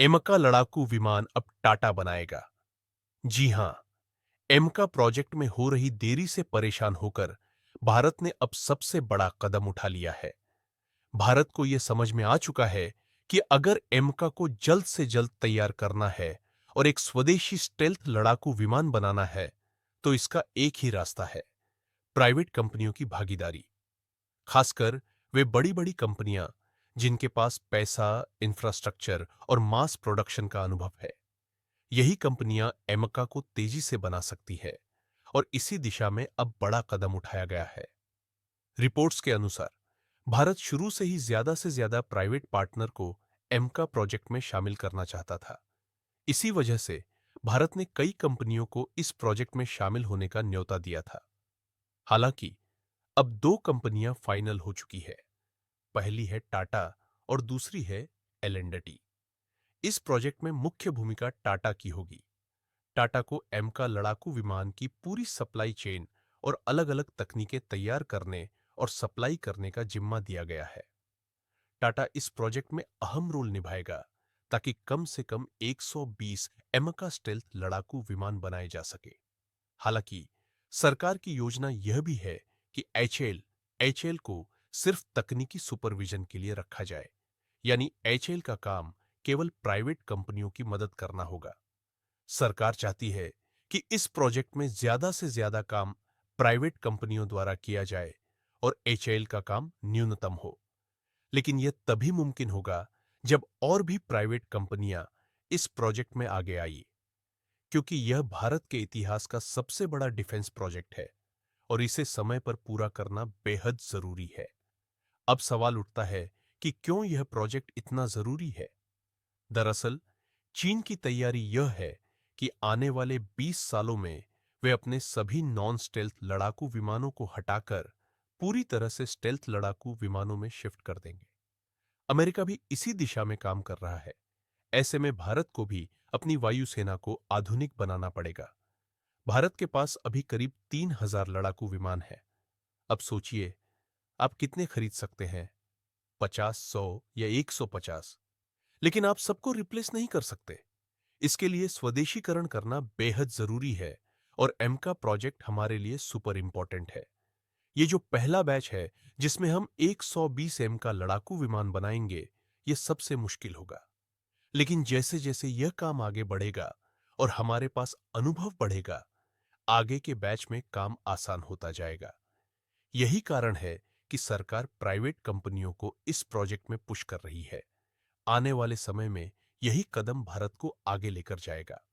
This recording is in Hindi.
एमका लड़ाकू विमान अब टाटा बनाएगा। जी हां, एमका प्रोजेक्ट में हो रही देरी से परेशान होकर भारत ने अब सबसे बड़ा कदम उठा लिया है। भारत को यह समझ में आ चुका है कि अगर एमका को जल्द से जल्द तैयार करना है और एक स्वदेशी स्टेल्थ लड़ाकू विमान बनाना है, तो इसका एक ही रास्ता है, प्राइवेट कंपनियों की भागीदारी। खासकर वे बड़ी-बड़ी कंपनियां जिनके पास पैसा, इंफ्रास्ट्रक्चर और मास प्रोडक्शन का अनुभव है। यही कंपनियां एमका को तेजी से बना सकती है और इसी दिशा में अब बड़ा कदम उठाया गया है। रिपोर्ट्स के अनुसार भारत शुरू से ही ज्यादा से ज्यादा प्राइवेट पार्टनर को एमका प्रोजेक्ट में शामिल करना चाहता था। इसी वजह से भारत ने कई कंपनियों को इस प्रोजेक्ट में शामिल होने का न्योता दिया था। हालांकि अब दो कंपनियां फाइनल हो चुकी है। पहली है टाटा और दूसरी है एल&टी। इस प्रोजेक्ट में मुख्य भूमिका टाटा की होगी। टाटा को एमका लड़ाकू विमान की पूरी सप्लाई चेन और अलग-अलग तकनीकें तैयार करने और सप्लाई करने का जिम्मा दिया गया है। टाटा इस प्रोजेक्ट में अहम रोल निभाएगा ताकि कम से कम 120 एमका स्टेल्थ लड़ाकू विमान बनाए जा सके। हालांकि सरकार की योजना यह भी है कि एचएल को सिर्फ तकनीकी सुपरविजन के लिए रखा जाए, यानी एचएल का काम केवल प्राइवेट कंपनियों की मदद करना होगा। सरकार चाहती है कि इस प्रोजेक्ट में ज्यादा से ज्यादा काम प्राइवेट कंपनियों द्वारा किया जाए और एचएल का काम न्यूनतम हो। लेकिन यह तभी मुमकिन होगा जब और भी प्राइवेट कंपनियां इस प्रोजेक्ट में आगे आई, क्योंकि यह भारत के इतिहास का सबसे बड़ा डिफेंस प्रोजेक्ट है और इसे समय पर पूरा करना बेहद जरूरी है। अब सवाल उठता है कि क्यों यह प्रोजेक्ट इतना जरूरी है। दरअसल चीन की तैयारी यह है कि आने वाले 20 सालों में वे अपने सभी नॉन स्टेल्थ लड़ाकू विमानों को हटाकर पूरी तरह से स्टेल्थ लड़ाकू विमानों में शिफ्ट कर देंगे। अमेरिका भी इसी दिशा में काम कर रहा है। ऐसे में भारत को भी अपनी वायुसेना को आधुनिक बनाना पड़ेगा। भारत के पास अभी करीब 3000 लड़ाकू विमान है। अब सोचिए, आप कितने खरीद सकते हैं? 50, 100 या 150? लेकिन आप सबको रिप्लेस नहीं कर सकते। इसके लिए स्वदेशीकरण करना बेहद जरूरी है और एमका प्रोजेक्ट हमारे लिए सुपर इंपॉर्टेंट है। ये जो पहला बैच है जिसमें हम 120 एम का लड़ाकू विमान बनाएंगे, ये सबसे मुश्किल होगा। लेकिन जैसे जैसे यह काम आगे बढ़ेगा और हमारे पास अनुभव बढ़ेगा, आगे के बैच में काम आसान होता जाएगा। यही कारण है कि सरकार प्राइवेट कंपनियों को इस प्रोजेक्ट में पुश कर रही है। आने वाले समय में यही कदम भारत को आगे लेकर जाएगा।